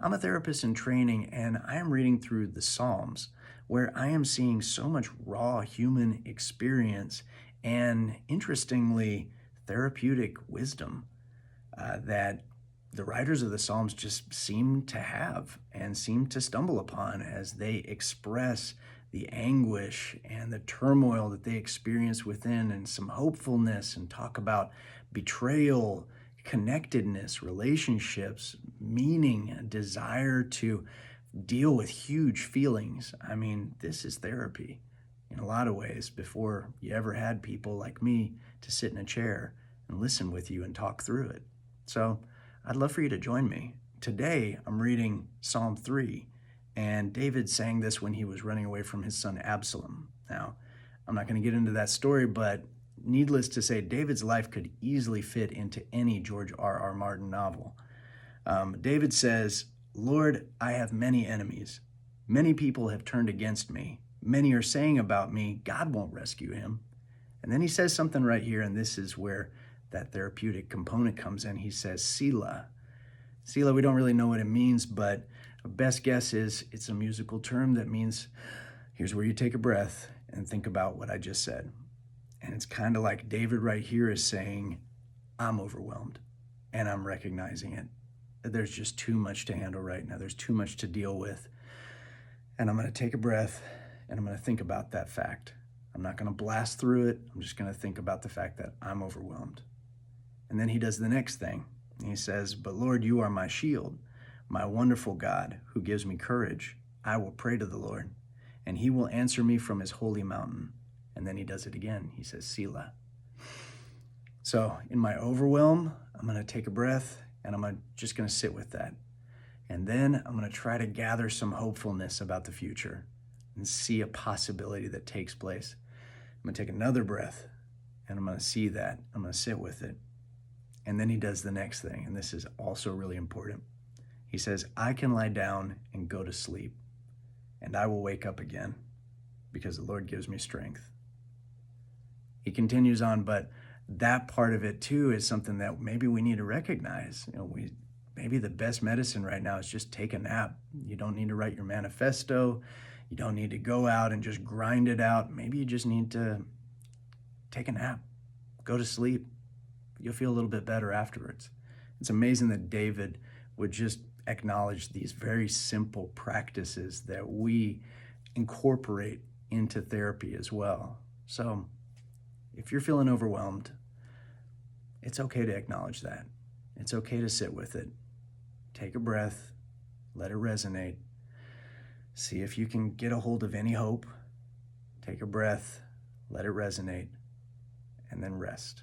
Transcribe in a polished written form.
I'm a therapist in training, and I am reading through the Psalms, where I am seeing so much raw human experience and, interestingly, therapeutic wisdom that the writers of the Psalms just seem to have and seem to stumble upon as they express the anguish and the turmoil that they experience within, and some hopefulness, and talk about betrayal, connectedness, relationships, meaning, a desire to deal with huge feelings. I mean, this is therapy in a lot of ways before you ever had people like me to sit in a chair and listen with you and talk through it. So I'd love for you to join me. Today, I'm reading Psalm 3, and David sang this when he was running away from his son Absalom. Now, I'm not going to get into that story, but needless to say, David's life could easily fit into any George R. Martin novel. David says, "Lord, I have many enemies. Many people have turned against me. Many are saying about me, God won't rescue him." And then he says something right here, and this is where that therapeutic component comes in. He says, Selah. Selah, we don't really know what it means, but our best guess is it's a musical term that means here's where you take a breath and think about what I just said. And it's kind of like David right here is saying, I'm overwhelmed and I'm recognizing it. There's just too much to handle right now. There's too much to deal with. And I'm going to take a breath and I'm going to think about that fact. I'm not going to blast through it. I'm just going to think about the fact that I'm overwhelmed. And then he does the next thing. He says, but Lord, you are my shield, my wonderful God who gives me courage. I will pray to the Lord, and he will answer me from his holy mountain. And then he does it again. He says, Selah. So in my overwhelm, I'm going to take a breath, and I'm just going to sit with that. And then I'm going to try to gather some hopefulness about the future and see a possibility that takes place. I'm going to take another breath, and I'm going to see that. I'm going to sit with it. And then he does the next thing, and this is also really important. He says, I can lie down and go to sleep, and I will wake up again because the Lord gives me strength. He continues on, but that part of it too is something that maybe we need to recognize. Maybe the best medicine right now is just take a nap. You don't need to write your manifesto. You don't need to go out and just grind it out. Maybe you just need to take a nap, go to sleep. You'll feel a little bit better afterwards. It's amazing that David would just acknowledge these very simple practices that we incorporate into therapy as well. So if you're feeling overwhelmed, it's okay to acknowledge that. It's okay to sit with it. Take a breath, let it resonate. See if you can get a hold of any hope. Take a breath, let it resonate, and then rest.